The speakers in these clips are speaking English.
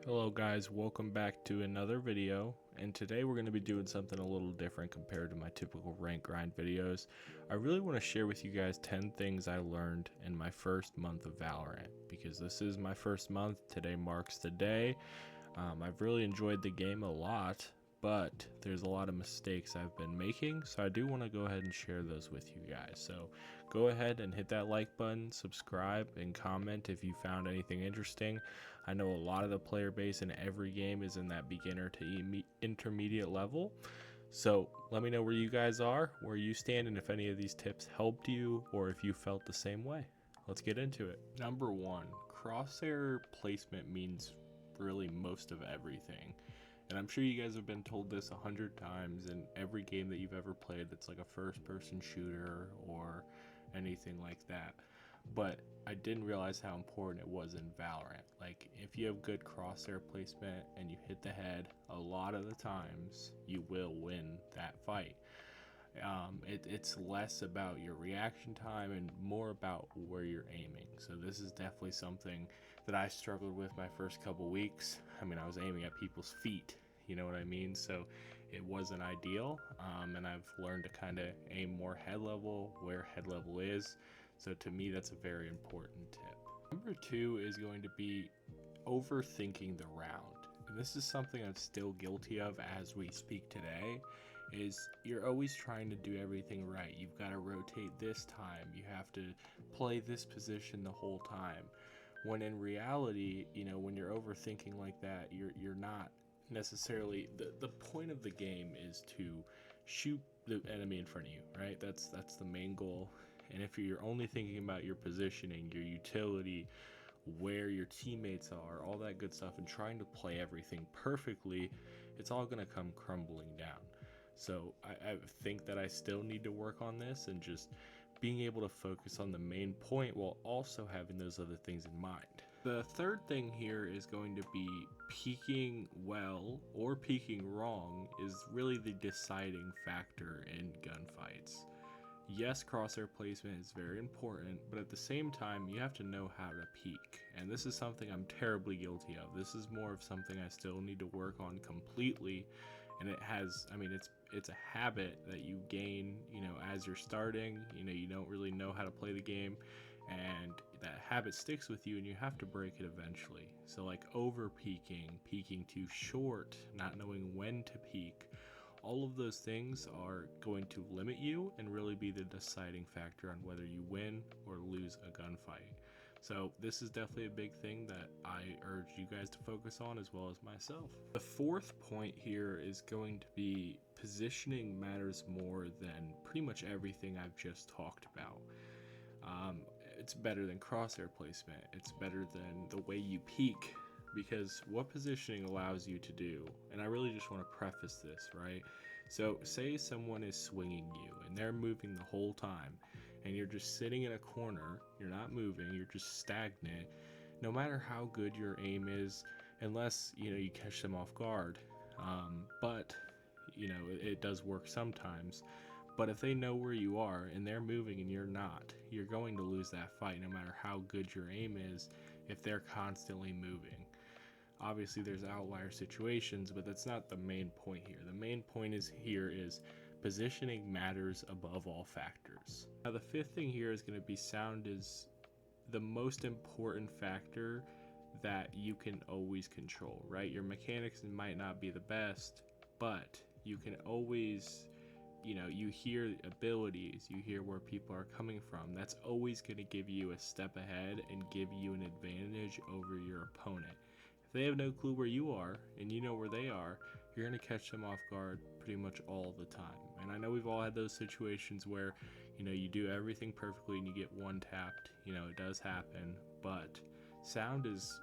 Hello guys, welcome back to another video, and today we're going to be doing something a little different compared to my typical rank grind videos. I really want to share with you guys 10 things I learned in my first month of Valorant, because this is my first month. Today marks the day. I've really enjoyed the game a lot, but there's a lot of mistakes I've been making, so I do want to go ahead and share those with you guys. So go ahead and hit that like button, subscribe, and comment if you found anything interesting. I know a lot of the player base in every game is in that beginner to intermediate level, so let me know where you guys are, where you stand, and if any of these tips helped you or if you felt the same way. Let's get into it. Number one, crosshair placement means really most of everything. And I'm sure you guys have been told this 100 times in every game that you've ever played that's like a first-person shooter or anything like that. But I didn't realize how important it was in Valorant. Like, if you have good crosshair placement and you hit the head, a lot of the times you will win that fight. It's less about your reaction time and more about where you're aiming. So this is definitely something that I struggled with my first couple weeks. I mean, I was aiming at people's feet, you know what I mean? So it wasn't ideal, and I've learned to kind of aim more head level where head level is. So to me, that's a very important tip. Number two is going to be overthinking the round. And this is something I'm still guilty of as we speak today, is you're always trying to do everything right. You've got to rotate this time. You have to play this position the whole time. When in reality, you know, when you're overthinking like that, you're not necessarily, the point of the game is to shoot the enemy in front of you, right? That's the main goal. And if you're only thinking about your positioning, your utility, where your teammates are, all that good stuff, and trying to play everything perfectly, it's all going to come crumbling down. So I think that I still need to work on this and just being able to focus on the main point while also having those other things in mind. The third thing here is going to be peeking well or peeking wrong is really the deciding factor in gunfights. Yes, crosshair placement is very important, but at the same time, you have to know how to peek. And this is something I'm terribly guilty of. This is more of something I still need to work on completely. And it has, I mean, it's a habit that you gain, you know, as you're starting. You know, you don't really know how to play the game, and that habit sticks with you, and you have to break it eventually. So like over peeking, peeking too short, not knowing when to peek, all of those things are going to limit you and really be the deciding factor on whether you win or lose a gunfight. So this is definitely a big thing that I urge you guys to focus on, as well as myself. The fourth point here is going to be positioning matters more than pretty much everything I've just talked about. It's better than crosshair placement. It's better than the way you peek, because what positioning allows you to do, and I really just want to preface this, right? So say someone is swinging you and they're moving the whole time, and you're just sitting in a corner, you're not moving, you're just stagnant. No matter how good your aim is, unless, you know, you catch them off guard, but you know, it does work sometimes. But if they know where you are and they're moving and you're not, you're going to lose that fight no matter how good your aim is if they're constantly moving. Obviously there's outlier situations, but that's not the main point here. The main point is positioning matters above all factors. Now the fifth thing here is going to be sound is the most important factor that you can always control, right? Your mechanics might not be the best, but you can always, you know, you hear abilities, you hear where people are coming from. That's always going to give you a step ahead and give you an advantage over your opponent. If they have no clue where you are and you know where they are, you're going to catch them off guard pretty much all the time. And I know we've all had those situations where, you know, you do everything perfectly and you get one tapped. You know, it does happen, but sound is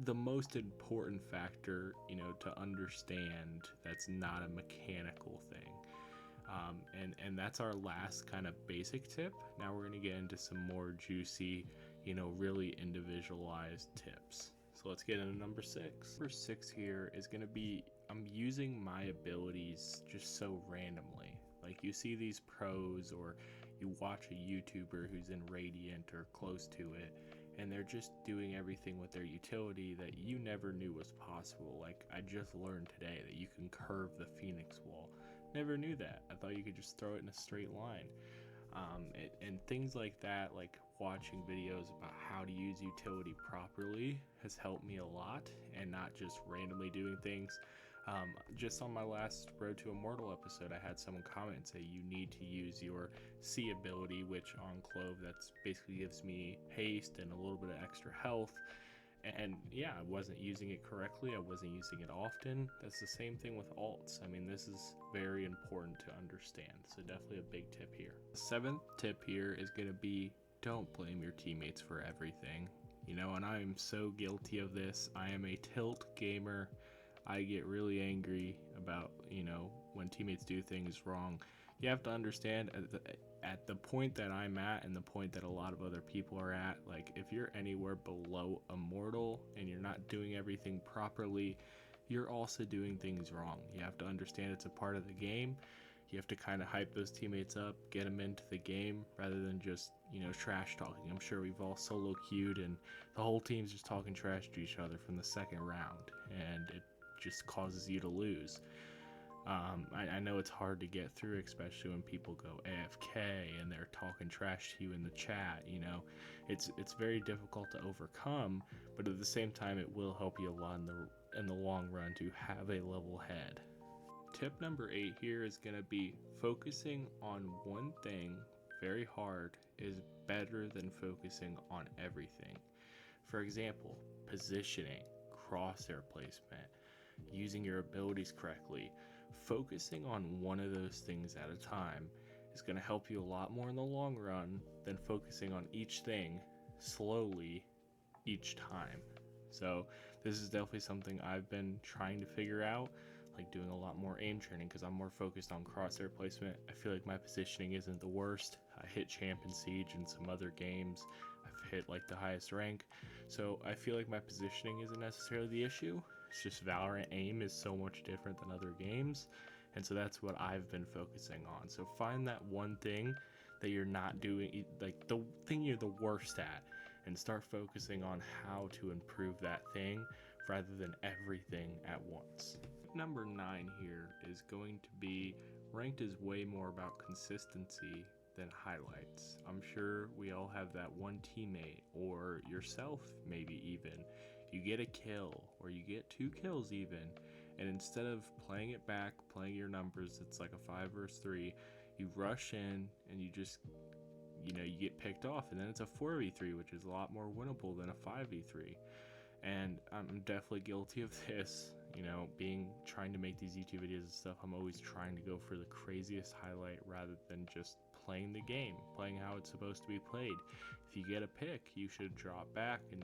the most important factor, you know, to understand. That's not a mechanical thing. And that's our last kind of basic tip. Now we're going to get into some more juicy, you know, really individualized tips. So let's get into number 6. Number 6 here is going to be, I'm using my abilities just so randomly. Like you see these pros, or you watch a YouTuber who's in Radiant or close to it, and they're just doing everything with their utility that you never knew was possible. Like, I just learned today that you can curve the Phoenix wall. Never knew that. I thought you could just throw it in a straight line. And things like that, like watching videos about how to use utility properly, has helped me a lot, and not just randomly doing things. Just on my last Road to Immortal episode, I had someone comment and say you need to use your C ability, which on Clove that's basically gives me haste and a little bit of extra health. And yeah, I wasn't using it correctly. I wasn't using it often. That's the same thing with alts. I mean, this is very important to understand. So definitely a big tip here. The seventh tip here is going to be, don't blame your teammates for everything. You know, and I am so guilty of this. I am a tilt gamer. I get really angry about, you know, when teammates do things wrong. You have to understand at the point that I'm at and the point that a lot of other people are at, like if you're anywhere below Immortal and you're not doing everything properly, you're also doing things wrong. You have to understand it's a part of the game. You have to kind of hype those teammates up, get them into the game rather than just, you know, trash talking. I'm sure we've all solo queued and the whole team's just talking trash to each other from the second round, and it just causes you to lose. I know it's hard to get through, especially when people go AFK and they're talking trash to you in the chat. You know, it's very difficult to overcome, but at the same time, it will help you a lot in the long run to have a level head. Tip number 8 here is going to be focusing on one thing very hard is better than focusing on everything. For example, positioning, crosshair placement, using your abilities correctly. Focusing on one of those things at a time is going to help you a lot more in the long run than focusing on each thing slowly each time. So this is definitely something I've been trying to figure out, like doing a lot more aim training because I'm more focused on crosshair placement. I feel like my positioning isn't the worst. I hit champ and siege in some other games. I've hit like the highest rank. So I feel like my positioning isn't necessarily the issue. It's just Valorant aim is so much different than other games, and so that's what I've been focusing on. So find that one thing that you're not doing, like the thing you're the worst at, and start focusing on how to improve that thing rather than everything at once. Number 9 here is going to be ranked is way more about consistency than highlights. I'm sure we all have that one teammate, or yourself maybe even. You get a kill, or you get 2 kills even, and instead of playing it back, playing your numbers, it's like a 5 versus 3, you rush in and you just, you know, you get picked off, and then it's a 4v3, which is a lot more winnable than a 5v3. And I'm definitely guilty of this, you know, trying to make these YouTube videos and stuff. I'm always trying to go for the craziest highlight rather than just playing the game, playing how it's supposed to be played. If you get a pick, you should drop back and,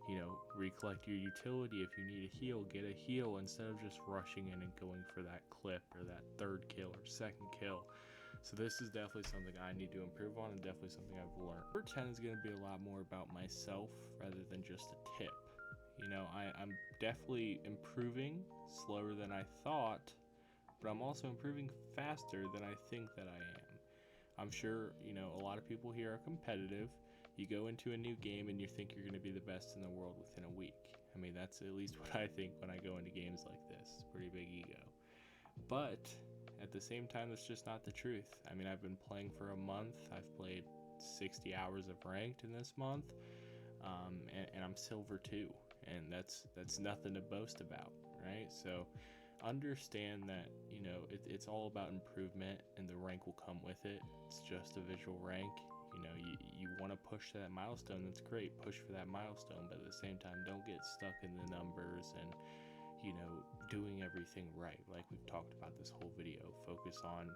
you know, recollect your utility. If you need a heal, get a heal instead of just rushing in and going for that clip or that 3rd kill or 2nd kill. So this is definitely something I need to improve on, and definitely something I've learned. Number 10 is going to be a lot more about myself rather than just a tip. You know, I'm definitely improving slower than I thought, but I'm also improving faster than I think that I am. I'm sure, you know, a lot of people here are competitive. You go into a new game and you think you're going to be the best in the world within a week. I mean, that's at least what I think when I go into games like this. Pretty big ego. But at the same time, that's just not the truth. I mean, I've been playing for a month. I've played 60 hours of ranked in this month, and I'm silver 2. And that's nothing to boast about, right? So understand that, you know, it's all about improvement, and the rank will come with it. It's just a visual rank. You know, you want to push that milestone, that's great, push for that milestone, but at the same time, don't get stuck in the numbers and, you know, doing everything right. Like we've talked about this whole video, focus on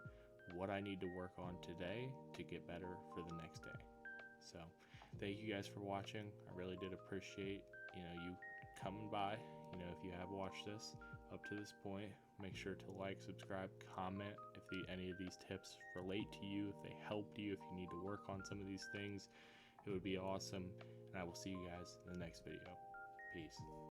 what I need to work on today to get better for the next day. So thank you guys for watching. I really did appreciate, you know, you coming by. You know, if you have watched this up to this point, make sure to like, subscribe, comment if any of these tips relate to you, if they helped you, if you need to work on some of these things. It would be awesome, and I will see you guys in the next video. Peace.